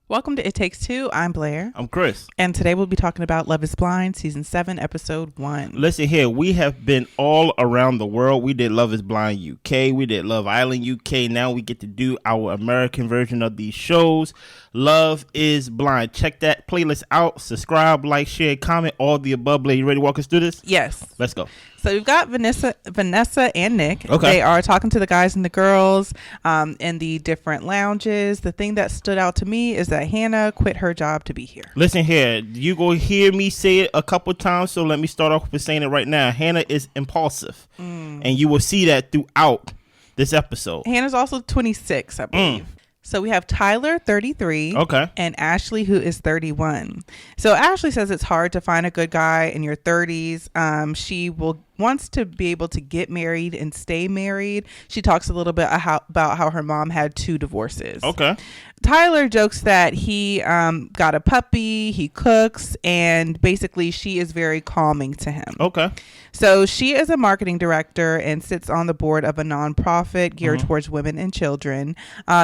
Welcome to It Takes Two. I'm Blair. I'm Chris. And today we'll be talking about Love is Blind, Season 7, Episode 1. Listen here, we have been all around the world. We did Love is Blind UK. We did Love Island UK. Now we get to do our American version of these shows. Love is Blind. Check that playlist out. Subscribe, like, share, comment, all the above. Blair, you ready to walk us through this? Yes. Let's go. So we've got Vanessa and Nick. Okay. They are talking to the guys and the girls in the different lounges. The thing that stood out to me is that Hannah quit her job to be here. Listen here, you go hear me say it a couple times, so let me start off with saying it right now. Hannah is impulsive, and you will see that throughout this episode. Hannah's also 26, I believe. So we have Tyler, 33, Okay. and Ashley, who is 31. So Ashley says it's hard to find a good guy in your 30s. She wants to be able to get married and stay married. She talks a little bit about how her mom had 2 divorces. Okay. Tyler jokes that he got a puppy, he cooks, and basically she is very calming to him. Okay. So she is a marketing director and sits on the board of a nonprofit geared towards women and children.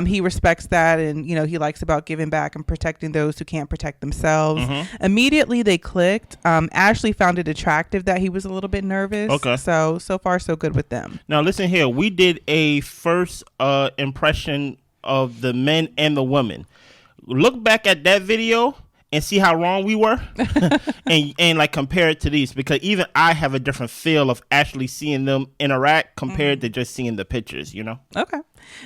He respects that, and he likes about giving back and protecting those who can't protect themselves. Immediately they clicked. Ashley found it attractive that he was a little bit nervous. Okay. So far so good with them. Now listen here, we did a first impression of the men and the women. Look back at that video and see how wrong we were and like compare it to these, because even I have a different feel of actually seeing them interact compared to just seeing the pictures, Okay.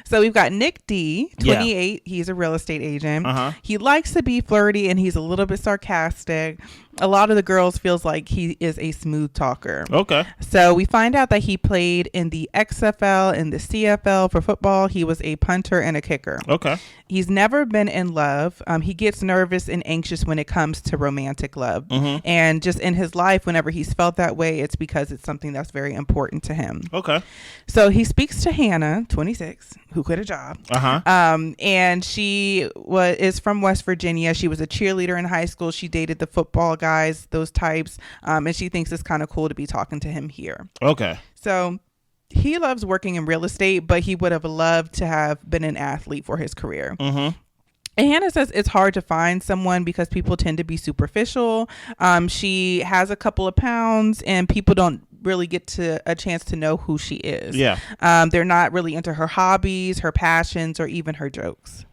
So we've got Nick D, 28. Yeah. He's a real estate agent. He likes to be flirty and he's a little bit sarcastic. A lot of the girls feels like he is a smooth talker. Okay. So we find out that he played in the XFL and the CFL for football. He was a punter and a kicker. Okay. He's never been in love. He gets nervous and anxious when it comes to romantic love. And just in his life, whenever he's felt that way, it's because it's something that's very important to him. Okay. So he speaks to Hannah, 26, who quit a job. And she is from West Virginia. She was a cheerleader in high school. She dated the football guys, those types. And she thinks it's kind of cool to be talking to him here. Okay. So he loves working in real estate, but he would have loved to have been an athlete for his career. And Hannah says it's hard to find someone because people tend to be superficial. She has a couple of pounds and people don't really get a chance to know who she is. Yeah. They're not really into her hobbies, her passions, or even her jokes.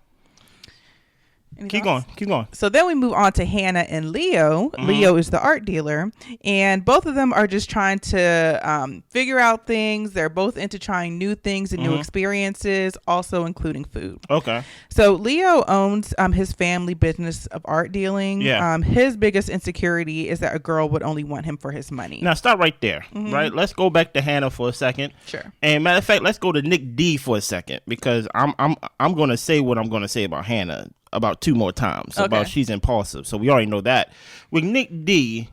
Keep going. So then we move on to Hannah and Leo. Leo is the art dealer, and both of them are just trying to figure out things. They're both into trying new things and new experiences, also including food. Okay. So Leo owns his family business of art dealing. Yeah. His biggest insecurity is that a girl would only want him for his money. Now stop right there. Right. Let's go back to Hannah for a second. Sure. And matter of fact, let's go to Nick D for a second, because I'm going to say what I'm going to say about Hannah about 2 more times. Okay. About she's impulsive. So we already know that. With Nick D,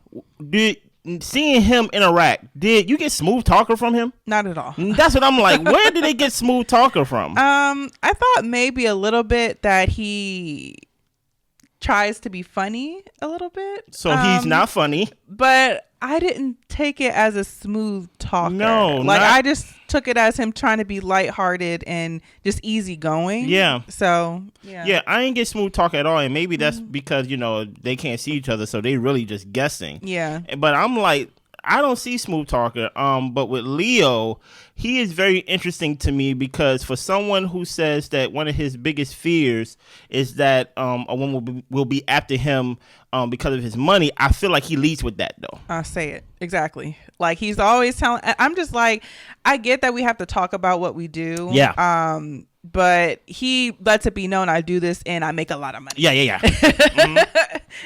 seeing him interact, did you get smooth talker from him? Not at all. That's what I'm like. Where did they get smooth talker from? I thought maybe a little bit that he tries to be funny a little bit. So he's not funny. But I didn't take it as a smooth talker. No. I just took it as him trying to be lighthearted and just easygoing. Yeah. So, yeah. Yeah, I ain't get smooth talk at all. And maybe that's because, they can't see each other. So they really just guessing. Yeah. But I'm like, I don't see smooth talker. But with Leo, he is very interesting to me, because for someone who says that one of his biggest fears is that a woman will be after him because of his money, I feel like he leads with that, though. I say it exactly. Like, he's always telling. I'm just like, I get that we have to talk about what we do. Yeah. But he lets it be known, I do this and I make a lot of money. Yeah.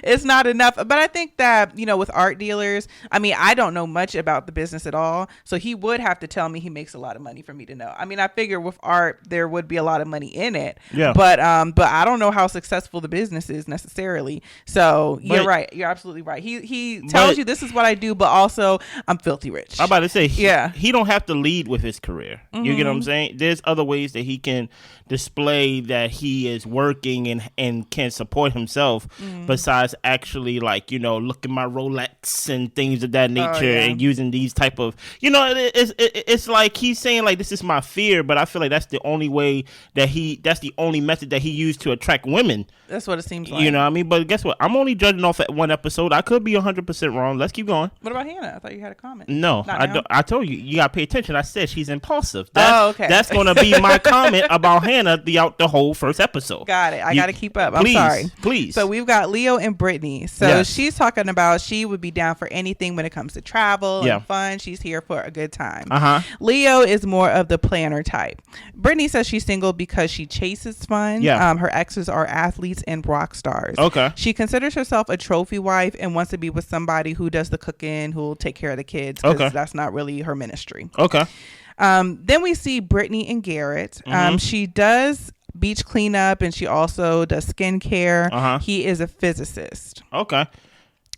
It's not enough. But I think that, with art dealers, I don't know much about the business at all. So he would have to tell me he makes a lot of money for me to know. I figure with art, there would be a lot of money in it. Yeah. But I don't know how successful the business is necessarily. So you're right. You're absolutely right. He tells you this is what I do, but also I'm filthy rich. I'm about to say, yeah. He don't have to lead with his career. You get what I'm saying? There's other ways that he can display that he is working and can support himself besides besides actually like, you know, look at my Rolex and things of that nature and using these type of, you know, it's like he's saying like this is my fear, but I feel like that's the only way that's the only method that he used to attract women. That's what it seems like. You know what I mean? But guess what? I'm only judging off at one episode. I could be 100% wrong. Let's keep going. What about Hannah? I thought you had a comment. No, I told you. You got to pay attention. I said she's impulsive. Okay. That's going to be my comment about Hannah throughout the whole first episode. Got it. I got to keep up. I'm sorry. Please. So we've got Leo and Brittany. So she's talking about she would be down for anything when it comes to travel and fun. She's here for a good time. Leo is more of the planner type. Brittany says she's single because she chases fun. Her exes are athletes and rock stars. Okay. She considers herself a trophy wife and wants to be with somebody who does the cooking, who will take care of the kids, because that's not really her ministry. Okay. Then we see Brittany and Garrett. She does beach cleanup and she also does skincare. He is a physicist. Okay.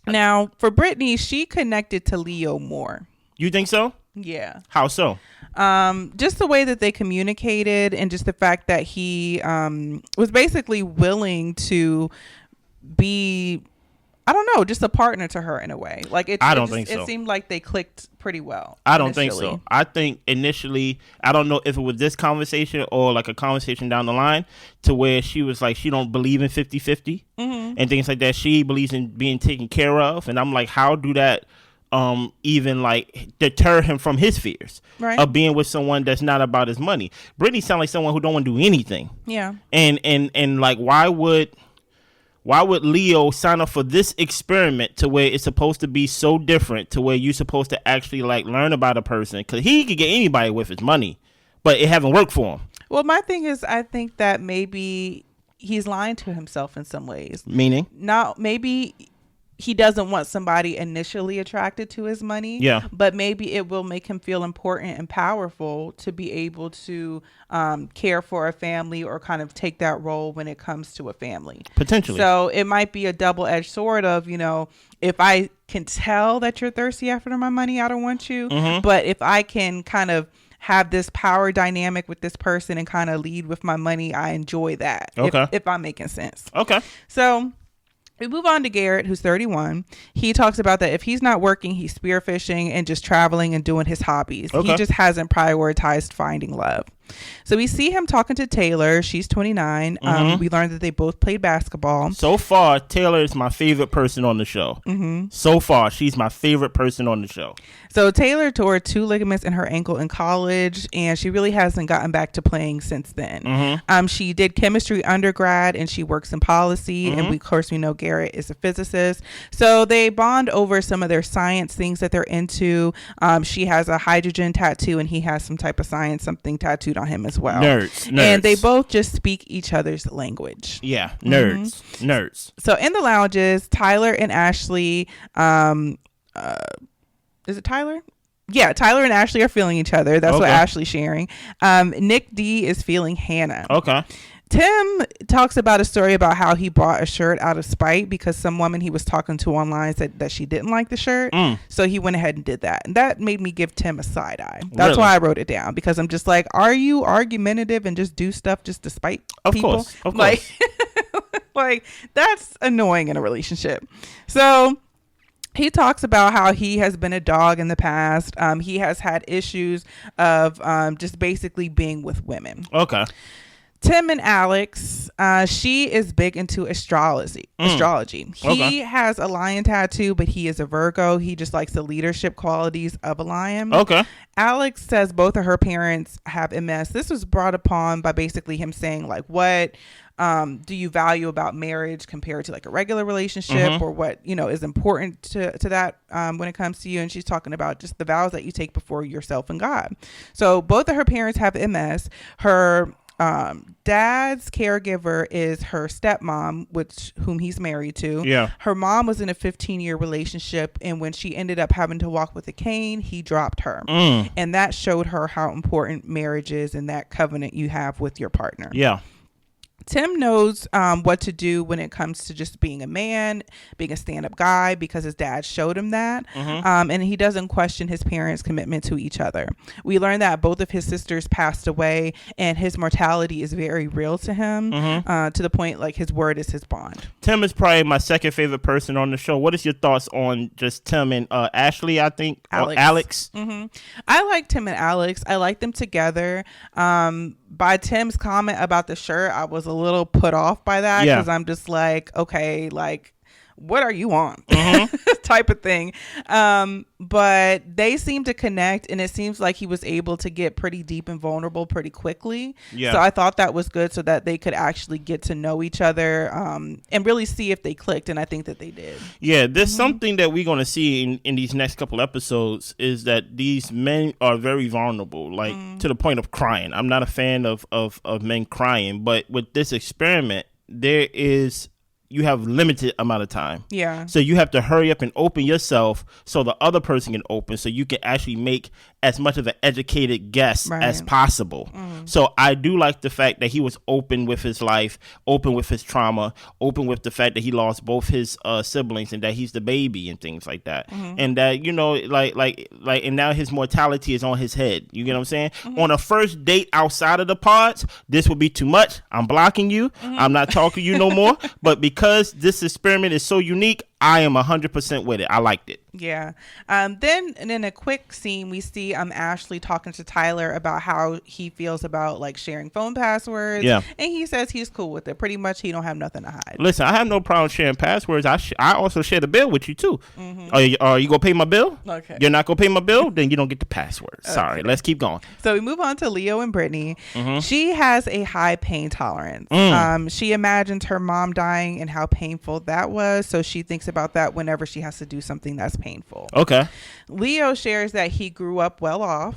Now, for Brittany, she connected to Leo more. You think so? Yeah. How so? Just the way that they communicated and just the fact that he was basically willing to be, I don't know, just a partner to her in a way. Like I don't think so. It seemed like they clicked pretty well. I don't think so. I think initially, I don't know if it was this conversation or like a conversation down the line to where she was like, she don't believe in 50-50 and things like that. She believes in being taken care of. And I'm like, how do that even like deter him from his fears of being with someone that's not about his money? Brittany sounds like someone who don't want to do anything. Yeah. And like, why would Leo sign up for this experiment to where it's supposed to be so different to where you're supposed to actually like learn about a person? Because he could get anybody with his money, but it haven't worked for him. Well, my thing is, I think that maybe he's lying to himself in some ways. Meaning? Maybe he doesn't want somebody initially attracted to his money. Yeah. But maybe it will make him feel important and powerful to be able to care for a family or kind of take that role when it comes to a family. Potentially. So it might be a double-edged sword of, you know, if I can tell that you're thirsty after my money, I don't want you. But if I can kind of have this power dynamic with this person and kind of lead with my money, I enjoy that. Okay. If I'm making sense. Okay. So we move on to Garrett, who's 31. He talks about that if he's not working, he's spearfishing and just traveling and doing his hobbies. He just hasn't prioritized finding love. So we see him talking to Taylor. She's 29. We learned that they both played basketball. So far, Taylor is my favorite person on the show. So far, she's my favorite person on the show. So Taylor tore 2 ligaments in her ankle in college, and she really hasn't gotten back to playing since then. She did chemistry undergrad, and she works in policy. And of course, we know Garrett is a physicist. So they bond over some of their science things that they're into. She has a hydrogen tattoo, and he has some type of science something tattooed on him as well. Nerds. And they both just speak each other's language. Yeah, nerds. So in the lounges, Tyler and Ashley, is it Tyler? Yeah, Tyler and Ashley are feeling each other. That's what Ashley's sharing. Nick D is feeling Hannah. Okay. Tim talks about a story about how he bought a shirt out of spite because some woman he was talking to online said that she didn't like the shirt. So he went ahead and did that. And that made me give Tim a side eye. That's why I wrote it down, because I'm just like, are you argumentative and just do stuff just to spite people? Of course. Like, that's annoying in a relationship. So he talks about how he has been a dog in the past. He has had issues of just basically being with women. Okay. Tim and Alex, she is big into astrology. He has a lion tattoo, but he is a Virgo. He just likes the leadership qualities of a lion. Okay. Alex says both of her parents have MS. This was brought upon by basically him saying, like, what do you value about marriage compared to like a regular relationship, or what, you know, is important to that when it comes to you. And she's talking about just the vows that you take before yourself and God. So both of her parents have MS. Her dad's caregiver is her stepmom, whom he's married to. Yeah. Her mom was in a 15-year relationship, and when she ended up having to walk with a cane, he dropped her. And that showed her how important marriage is and that covenant you have with your partner. Yeah. Tim knows what to do when it comes to just being a man, being a stand-up guy, because his dad showed him that. And he doesn't question his parents' commitment to each other. We learned that both of his sisters passed away, and his mortality is very real to him, to the point like his word is his bond. Tim is probably my second favorite person on the show. What is your thoughts on just Tim and Ashley, I think? Alex. I like Tim and Alex. I like them together. By Tim's comment about the shirt, I was a little put off by that, because I'm just like, okay, like, what are you on? Type of thing. But they seem to connect, and it seems like he was able to get pretty deep and vulnerable pretty quickly. So I thought that was good, so that they could actually get to know each other, and really see if they clicked, and I think that they did. There's something that we're going to see in these next couple episodes, is that these men are very vulnerable, like to the point of crying. I'm not a fan of men crying, but with this experiment, you have limited amount of time. So you have to hurry up and open yourself so the other person can open, so you can actually make as much of an educated guess as possible. So I do like the fact that he was open with his life, open with his trauma, open with the fact that he lost both his siblings, and that he's the baby and things like that. And that, you know, like, and now his mortality is on his head. You get what I'm saying? On a first date outside of the pods, this would be too much. I'm blocking you. I'm not talking to you no more. But because this experiment is so unique, I am 100% with it. I liked it. Then in a quick scene, we see Ashley talking to Tyler about how he feels about like sharing phone passwords. And he says he's cool with it. Pretty much, he don't have nothing to hide. Listen, I have no problem sharing passwords. I also share the bill with you too. Are you gonna pay my bill? Okay. You're not gonna pay my bill? Then you don't get the password. Sorry. Let's keep going. So we move on to Leo and Brittany. She has a high pain tolerance. She imagines her mom dying and how painful that was. So she thinks about that whenever she has to do something that's painful. Leo shares that he grew up well off.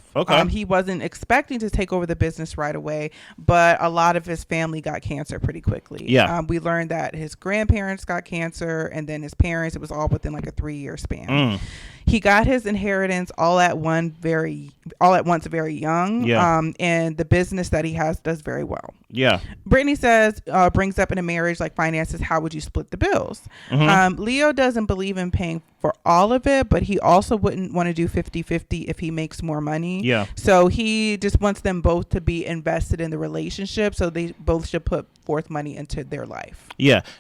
He wasn't expecting to take over the business right away, but a lot of his family got cancer pretty quickly. We learned that his grandparents got cancer, and then his parents. It was all within like a 3-year span. He got his inheritance all at once very young. And the business that he has does very well. Brittany says, brings up in a marriage like finances, how would you split the bills? Leo doesn't believe in paying for all of it, but he also wouldn't want to do 50-50 if he makes more money. So he just wants them both to be invested in the relationship, so they both should put forth money into their life.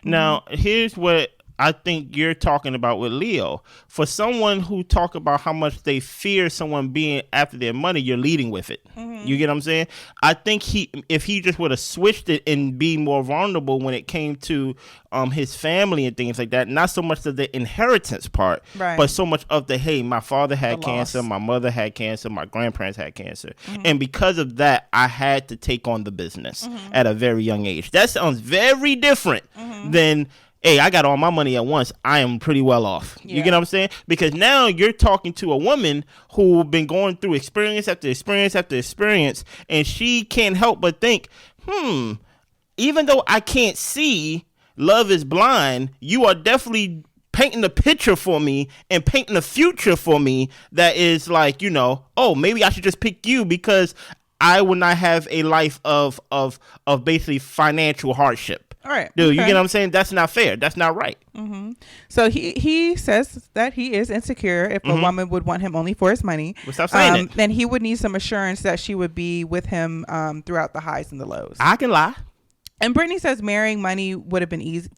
Now, here's what I think you're talking about with Leo. For someone who talk about how much they fear someone being after their money, you're leading with it. You get what I'm saying? I think if he just would have switched it and be more vulnerable when it came to his family and things like that, not so much of the inheritance part, but so much of the, hey, my father had cancer, my mother had cancer, my grandparents had cancer. And because of that, I had to take on the business at a very young age. That sounds very different than, hey, I got all my money at once. I am pretty well off. You get what I'm saying? Because now you're talking to a woman who been going through experience after experience after experience, and she can't help but think, even though I can't see, love is blind, you are definitely painting a picture for me and painting a future for me that is like, you know, oh, maybe I should just pick you because I will not have a life of basically financial hardship. All right. Dude, you get what I'm saying? That's not fair. That's not right. So he says that he is insecure if a woman would want him only for his money. Well, stop saying it. Then he would need some assurance that she would be with him throughout the highs and the lows. I can lie. And Brittany says marrying money would have been easy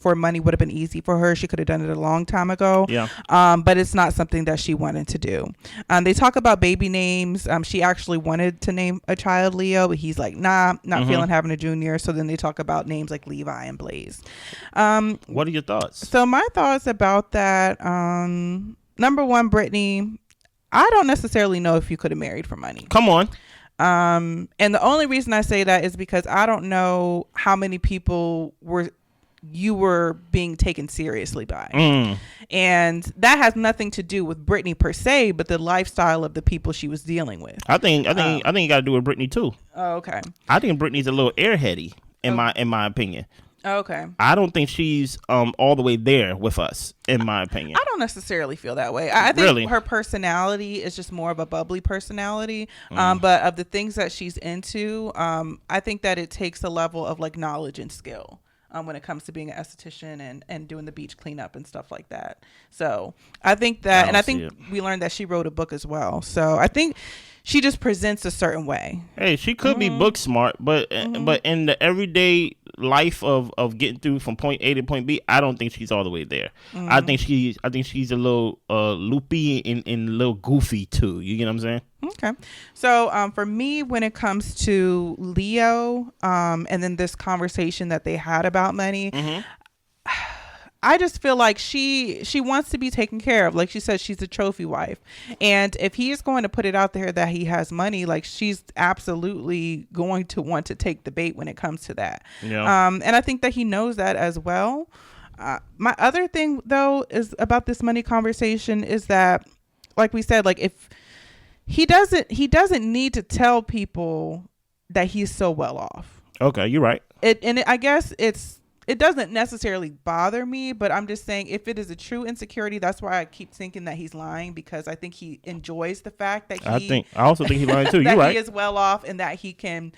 for her. She could have done it a long time ago. But it's not something that she wanted to do. They talk about baby names. She actually wanted to name a child Leo, but he's like, nah, not feeling having a junior. So then they talk about names like Levi and Blaze. What are your thoughts? So my thoughts about that, number one, Brittany, I don't necessarily know if you could have married for money. Come on. And the only reason I say that is because I don't know how many people you were being taken seriously by. And that has nothing to do with Brittany per se, but the lifestyle of the people she was dealing with. I think you got to do with Brittany too. Oh, okay. I think Brittany's a little airheady in my opinion. Okay. I don't think she's all the way there with us, in my opinion. I don't necessarily feel that way. I think Really? her personality is just more of a bubbly personality. But of the things that she's into, I think that it takes a level of like knowledge and skill. When it comes to being an esthetician and doing the beach cleanup and stuff like that. So I think that, and I think we learned that she wrote a book as well. So I think she just presents a certain way. Hey, she could be book smart, but in the everyday life of getting through from point A to point B, I don't think she's all the way there. I think she's a little loopy and a little goofy too. You get what I'm saying? Okay. So for me, when it comes to Leo, and then this conversation that they had about money, I just feel like she wants to be taken care of. Like she said, she's a trophy wife. And if he is going to put it out there that he has money, like she's absolutely going to want to take the bait when it comes to that. Yeah. And I think that he knows that as well. My other thing though is about this money conversation is that, like we said, like if he doesn't need to tell people that he's so well off. Okay, you're right. I guess it doesn't necessarily bother me, but I'm just saying if it is a true insecurity, that's why I keep thinking that he's lying, because I think he enjoys the fact that I also think he's lying too. You're right. He is well off and that he can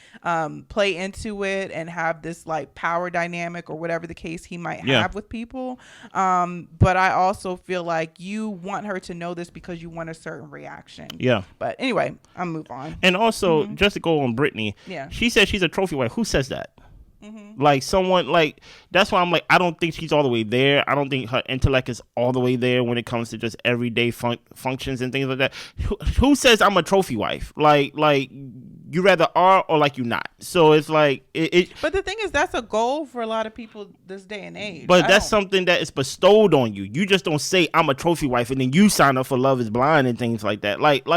play into it and have this like power dynamic or whatever the case he might have with people. But I also feel like you want her to know this because you want a certain reaction. Yeah. But anyway, I'll move on. And also, just to go on Brittany, she said she's a trophy wife. Who says that? Like someone like that's why I'm like I don't think she's all the way there. I don't think her intellect is all the way there when it comes to just everyday functions and things like that. Who says I'm a trophy wife? Like you rather are or like you not. So it's like it. But the thing is, that's a goal for a lot of people this day and age. But that's something that is bestowed on you. You just don't say I'm a trophy wife and then you sign up for Love Is Blind and things like that. Like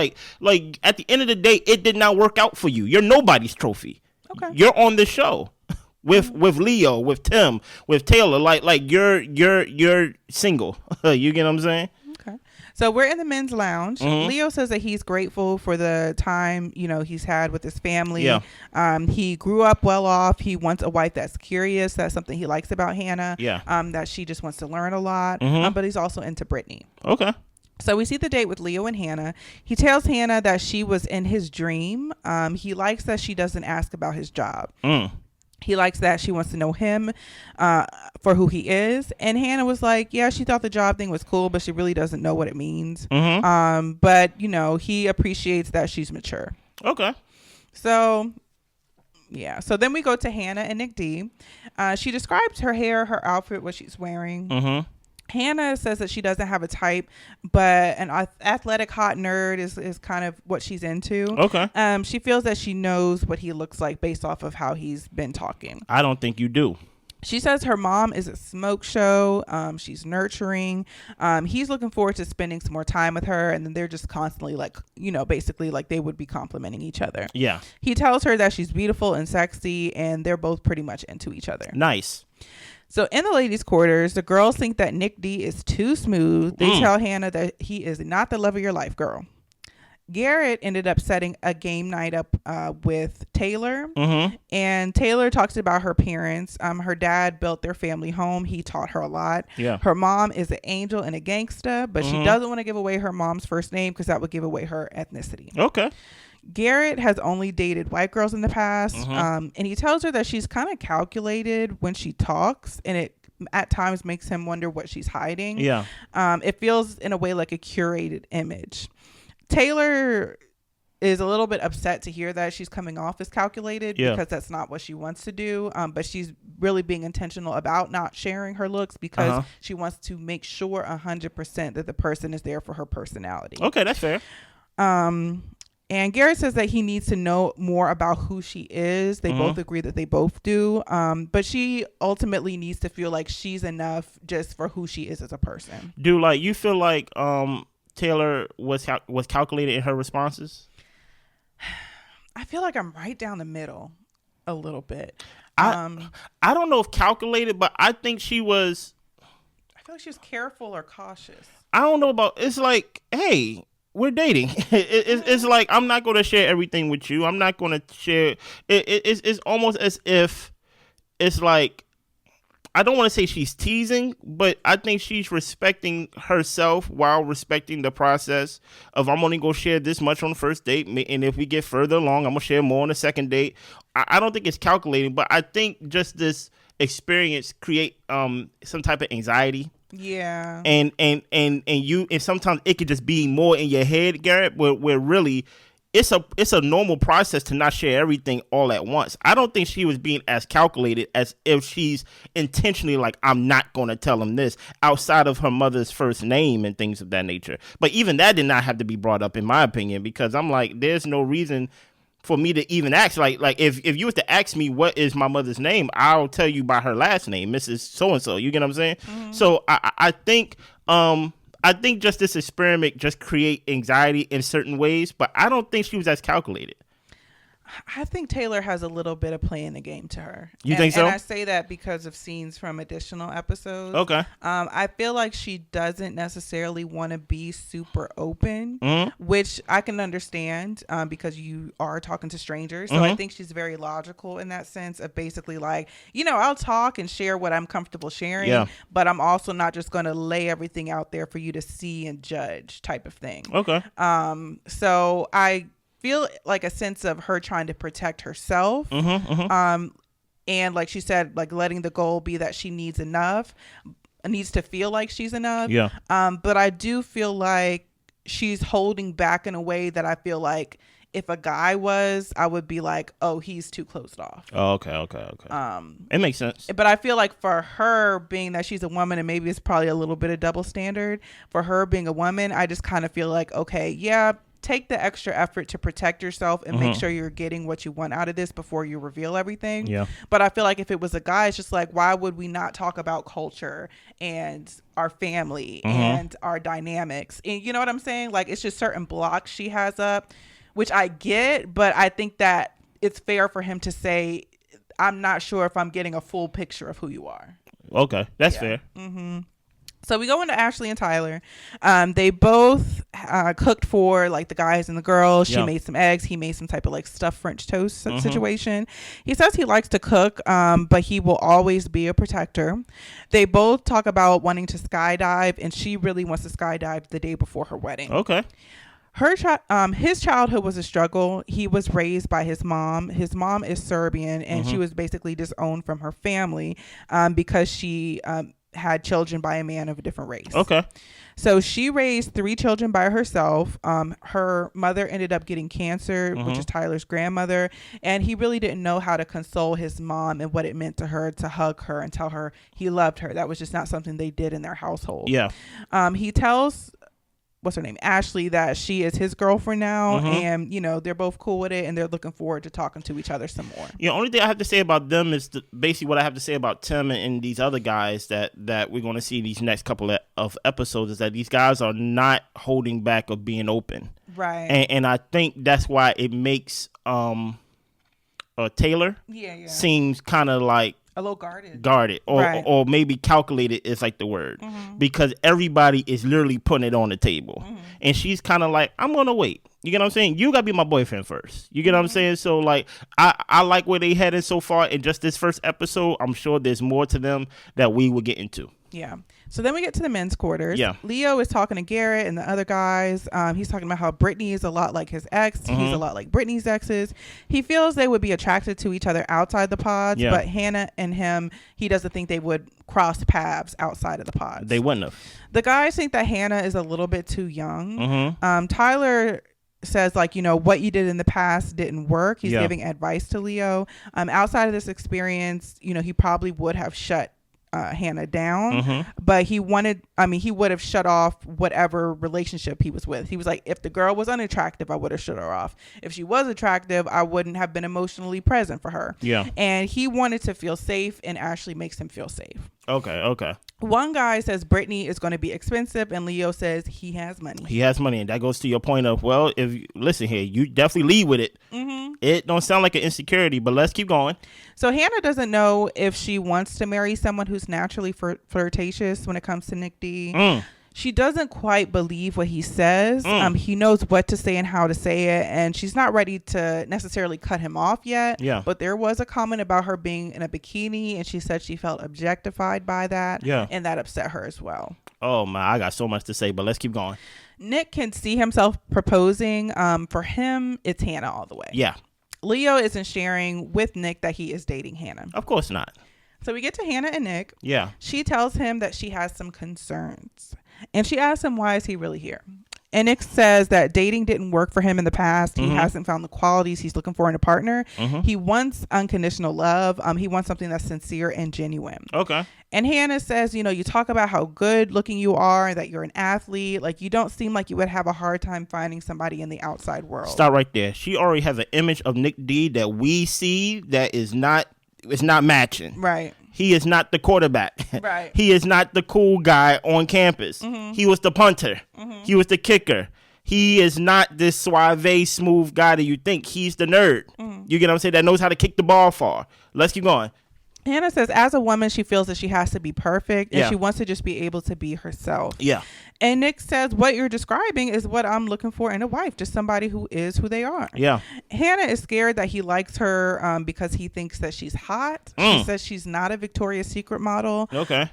at the end of the day, it did not work out for you. You're nobody's trophy. Okay. You're on the show. With Leo, with Tim, with Taylor, like you're single. You get what I'm saying? Okay. So we're in the men's lounge. Leo says that he's grateful for the time, he's had with his family. Yeah. He grew up well off. He wants a wife that's curious. That's something he likes about Hannah. Yeah. That she just wants to learn a lot. But he's also into Brittany. Okay. So we see the date with Leo and Hannah. He tells Hannah that she was in his dream. He likes that she doesn't ask about his job. He likes that she wants to know him for who he is. And Hannah was like, yeah, she thought the job thing was cool, but she really doesn't know what it means. But, he appreciates that she's mature. Okay. So, yeah. So then we go to Hannah and Nick D. She describes her hair, her outfit, what she's wearing. Hannah says that she doesn't have a type, but an athletic hot nerd is kind of what she's into. Okay. She feels that she knows what he looks like based off of how he's been talking. I don't think you do. She says her mom is a smoke show. She's nurturing. He's looking forward to spending some more time with her. And then they're just constantly like, basically like they would be complimenting each other. Yeah. He tells her that she's beautiful and sexy, and they're both pretty much into each other. Nice. So in the ladies' quarters, the girls think that Nick D is too smooth. They tell Hannah that he is not the love of your life, girl. Garrett ended up setting a game night up with Taylor. And Taylor talks about her parents. Her dad built their family home. He taught her a lot. Yeah. Her mom is an angel and a gangsta, but she doesn't want to give away her mom's first name because that would give away her ethnicity. Okay. Garrett has only dated white girls in the past. And he tells her that she's kind of calculated when she talks, and it at times makes him wonder what she's hiding. Yeah. It feels in a way like a curated image. Taylor is a little bit upset to hear that she's coming off as calculated because that's not what she wants to do. But she's really being intentional about not sharing her looks because she wants to make sure 100% that the person is there for her personality. Okay, that's fair. And Garrett says that he needs to know more about who she is. They both agree that they both do. But she ultimately needs to feel like she's enough just for who she is as a person. Do you feel like Taylor was calculated in her responses? I feel like I'm right down the middle a little bit. I don't know if calculated, but I think she was. I feel like she was careful or cautious. I don't know about. It's like, hey, we're dating. It's like I'm not going to share everything with you. I'm not going to share. It's almost as if it's like I don't want to say she's teasing, but I think she's respecting herself while respecting the process of I'm only going to share this much on the first date. And if we get further along, I'm going to share more on the second date. I don't think it's calculating, but I think just this experience create some type of anxiety. Yeah. And sometimes it could just be more in your head, Garrett, where really it's a normal process to not share everything all at once. I don't think she was being as calculated as if she's intentionally like, I'm not going to tell him this outside of her mother's first name and things of that nature. But even that did not have to be brought up, in my opinion, because I'm like, there's no reason for me to even ask. Like if you was to ask me what is my mother's name, I'll tell you by her last name, Mrs. So-and-so. You get what I'm saying? Mm-hmm. So I think just this experiment just create anxiety in certain ways, but I don't think she was as calculated. I think Taylor has a little bit of playing the game to her. You think so? And I say that because of scenes from additional episodes. Okay. I feel like she doesn't necessarily want to be super open, which I can understand because you are talking to strangers. So I think she's very logical in that sense of basically like, I'll talk and share what I'm comfortable sharing, but I'm also not just going to lay everything out there for you to see and judge type of thing. Okay. So I feel like a sense of her trying to protect herself. And like she said, like letting the goal be that she needs to feel like she's enough. Yeah. But I do feel like she's holding back in a way that I feel like if a guy was, I would be like, oh, he's too closed off. Oh, okay. It makes sense. But I feel like for her, being that she's a woman, and maybe it's probably a little bit of double standard for her being a woman, I just kind of feel like, okay, yeah, take the extra effort to protect yourself and make sure you're getting what you want out of this before you reveal everything. Yeah. But I feel like if it was a guy, it's just like, why would we not talk about culture and our family and our dynamics? And you know what I'm saying? Like, it's just certain blocks she has up, which I get, but I think that it's fair for him to say, I'm not sure if I'm getting a full picture of who you are. Okay. That's fair. So we go into Ashley and Tyler. They both cooked for like the guys and the girls. She made some eggs. He made some type of like stuffed French toast situation. He says he likes to cook, but he will always be a protector. They both talk about wanting to skydive, and she really wants to skydive the day before her wedding. Okay. His childhood was a struggle. He was raised by his mom. His mom is Serbian, and she was basically disowned from her family because she had children by a man of a different race. Okay. So she raised 3 children by herself. Her mother ended up getting cancer, which is Tyler's grandmother, and he really didn't know how to console his mom and what it meant to her to hug her and tell her he loved her. That was just not something they did in their household. Yeah. He tells what's her name, Ashley, that she is his girlfriend now, and they're both cool with it, and they're looking forward to talking to each other some more. Only thing I have to say about them is basically what I have to say about Tim and these other guys that we're going to see these next couple of episodes is that these guys are not holding back of being open, right? And I think that's why it makes Taylor seems kind of like a little guarded, or maybe calculated is like the word, because everybody is literally putting it on the table, and she's kind of like, I'm gonna wait. You get what I'm saying? You gotta be my boyfriend first. You get what I'm saying? So like, I like where they headed so far in just this first episode. I'm sure there's more to them that we will get into. Yeah. So then we get to the men's quarters. Yeah. Leo is talking to Garrett and the other guys. He's talking about how Brittany is a lot like his ex. He's a lot like Brittany's exes. He feels they would be attracted to each other outside the pods, but Hannah and him, he doesn't think they would cross paths outside of the pods. They wouldn't have. The guys think that Hannah is a little bit too young. Tyler says like, what you did in the past didn't work. He's giving advice to Leo. Outside of this experience, he probably would have shut Hannah down, but he would have shut off whatever relationship he was with. He was like, if the girl was unattractive, I would have shut her off. If she was attractive, I wouldn't have been emotionally present for her. Yeah. And he wanted to feel safe, and Ashley makes him feel safe. Okay. One guy says Brittany is going to be expensive, and Leo says he has money. He has money, and that goes to your point of, well, listen here, you definitely lead with it. It don't sound like an insecurity, but let's keep going. So Hannah doesn't know if she wants to marry someone who's naturally flirtatious when it comes to Nick D. She doesn't quite believe what he says. He knows what to say and how to say it, and she's not ready to necessarily cut him off yet. Yeah. But there was a comment about her being in a bikini, and she said she felt objectified by that. Yeah. And that upset her as well. Oh my, I got so much to say, but let's keep going. Nick can see himself proposing. For him, it's Hannah all the way. Yeah. Leo isn't sharing with Nick that he is dating Hannah. Of course not. So we get to Hannah and Nick. Yeah. She tells him that she has some concerns. And she asks him, why is he really here? And Nick says that dating didn't work for him in the past. He hasn't found the qualities he's looking for in a partner. He wants unconditional love. He wants something that's sincere and genuine. Okay. And Hannah says, you talk about how good looking you are and that you're an athlete. Like, you don't seem like you would have a hard time finding somebody in the outside world. Stop right there. She already has an image of Nick D that we see that is not, it's not matching. Right. He is not the quarterback. Right. He is not the cool guy on campus. He was the punter. He was the kicker. He is not this suave, smooth guy that you think. He's the nerd. You get what I'm saying? That knows how to kick the ball far. Let's keep going. Hannah says, as a woman, she feels that she has to be perfect and Yeah. she wants to just be able to be herself. Yeah. And Nick says, what you're describing is what I'm looking for in a wife, just somebody who is who they are. Yeah. Hannah is scared that he likes her because he thinks that she's hot. She says she's not a Victoria's Secret model. Okay.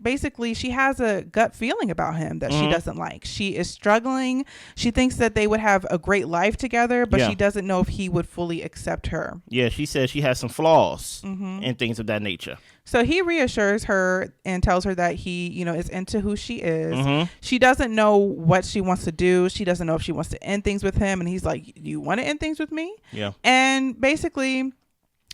Basically, she has a gut feeling about him that she doesn't like. She is struggling. She thinks that they would have a great life together, but she doesn't know if he would fully accept her. Yeah, she says she has some flaws and things of that nature. So he reassures her and tells her that he, is into who she is. She doesn't know what she wants to do. She doesn't know if she wants to end things with him. And he's like, you want to end things with me? Yeah. And basically,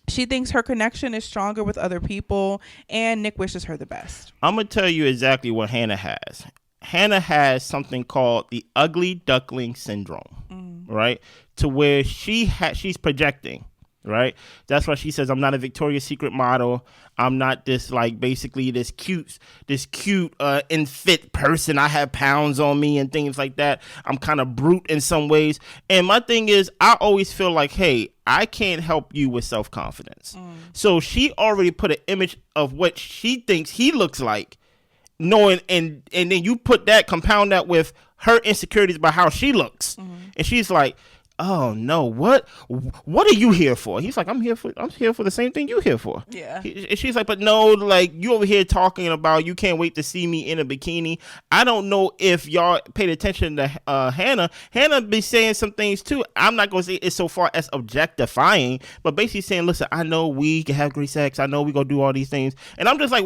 she thinks her connection is stronger with other people, and Nick wishes her the best. I'm going to tell you exactly what Hannah has. Hannah has something called the ugly duckling syndrome, right? To where she's projecting, right? That's why she says, I'm not a Victoria's Secret model. I'm not this, like, basically this cute and fit person. I have pounds on me and things like that. I'm kind of brute in some ways. And my thing is, I always feel like, hey, I can't help you with self-confidence. So she already put an image of what she thinks he looks like, knowing, and then you compound that with her insecurities about how she looks. And she's like, oh no, what are you here for? He's like, I'm here for the same thing you here for. Yeah. And she's like, but no, like, you over here talking about you can't wait to see me in a bikini. I don't know if y'all paid attention to Hannah. Hannah be saying some things too. I'm not gonna say it's so far as objectifying, but basically saying, listen, I know we can have great sex. I know we gonna do all these things. And I'm just like,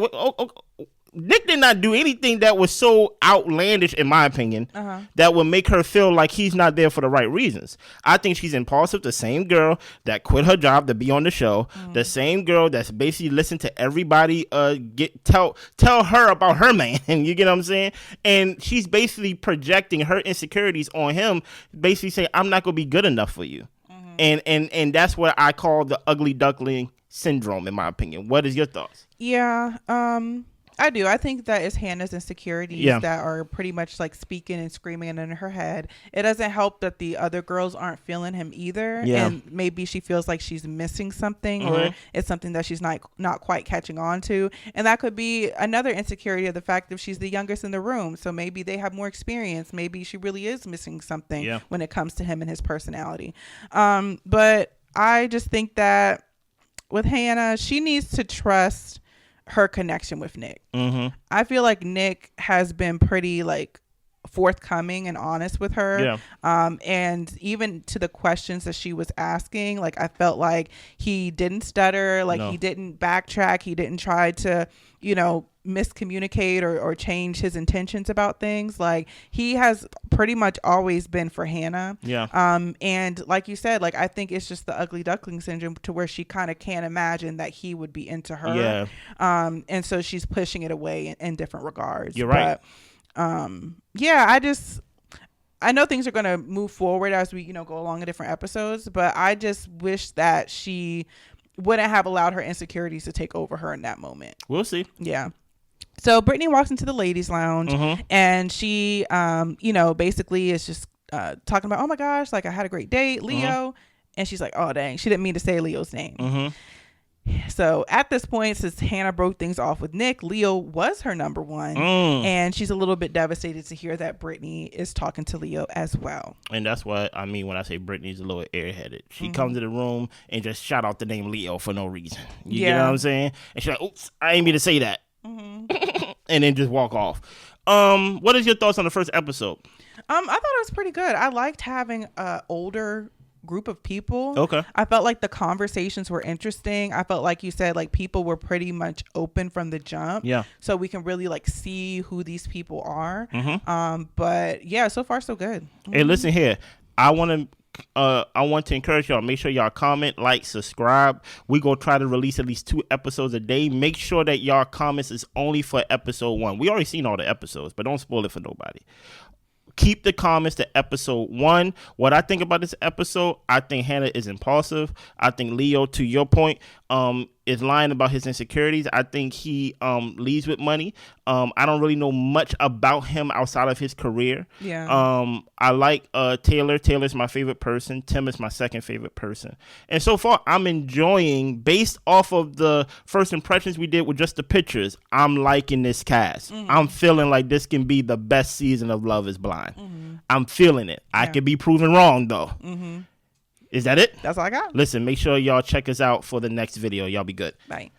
Nick did not do anything that was so outlandish, in my opinion, that would make her feel like he's not there for the right reasons. I think she's impulsive, the same girl that quit her job to be on the show, the same girl that's basically listened to everybody tell her about her man, you get what I'm saying? And she's basically projecting her insecurities on him, basically saying, I'm not going to be good enough for you. And that's what I call the ugly duckling syndrome, in my opinion. What is your thoughts? Yeah. I do. I think that it's Hannah's insecurities that are pretty much like speaking and screaming in her head. It doesn't help that the other girls aren't feeling him either. Yeah. And maybe she feels like she's missing something or it's something that she's not quite catching on to. And that could be another insecurity of the fact that she's the youngest in the room. So maybe they have more experience. Maybe she really is missing something when it comes to him and his personality. But I just think that with Hannah, she needs to trust her connection with Nick. I feel like Nick has been pretty like forthcoming and honest with her. And even to the questions that she was asking, like I felt like he didn't stutter, like he didn't backtrack, he didn't try to, miscommunicate or change his intentions about things. Like he has pretty much always been for Hannah. And like you said, like I think it's just the ugly duckling syndrome to where she kind of can't imagine that he would be into her. And so she's pushing it away in different regards. You're right. But, I know things are going to move forward as we, go along in different episodes, but I just wish that she wouldn't have allowed her insecurities to take over her in that moment. We'll see. Yeah. So Brittany walks into the ladies' lounge and she, basically is just talking about, oh my gosh, like I had a great date, Leo. And she's like, oh dang, she didn't mean to say Leo's name. So at this point, since Hannah broke things off with Nick, Leo was her number one. And she's a little bit devastated to hear that Brittany is talking to Leo as well. And that's what I mean when I say Brittany's a little airheaded. She comes to the room and just shout out the name Leo for no reason. You get what I'm saying? And she's like, oops, I ain't mean to say that. And then just walk off. What is your thoughts on the first episode? I thought it was pretty good. I liked having older group of people. Okay. I felt like the conversations were interesting. I felt like you said like people were pretty much open from the jump. Yeah. So we can really like see who these people are. But yeah, so far so good. Hey, listen here. I want to encourage y'all. Make sure y'all comment, like, subscribe. We gonna try to release at least 2 episodes a day. Make sure that y'all comments is only for episode 1. We already seen all the episodes, but don't spoil it for nobody. Keep the comments to episode 1. What I think about this episode, I think Hannah is impulsive. I think Leo, to your point, is lying about his insecurities. I think he leads with money. I don't really know much about him outside of his career. Yeah. I like Taylor. Taylor's my favorite person. Tim is my second favorite person. And so far, I'm enjoying, based off of the first impressions we did with just the pictures, I'm liking this cast. I'm feeling like this can be the best season of Love is Blind. I'm feeling it. Yeah. I could be proven wrong, though. Is that it? That's all I got. Listen, make sure y'all check us out for the next video. Y'all be good. Bye.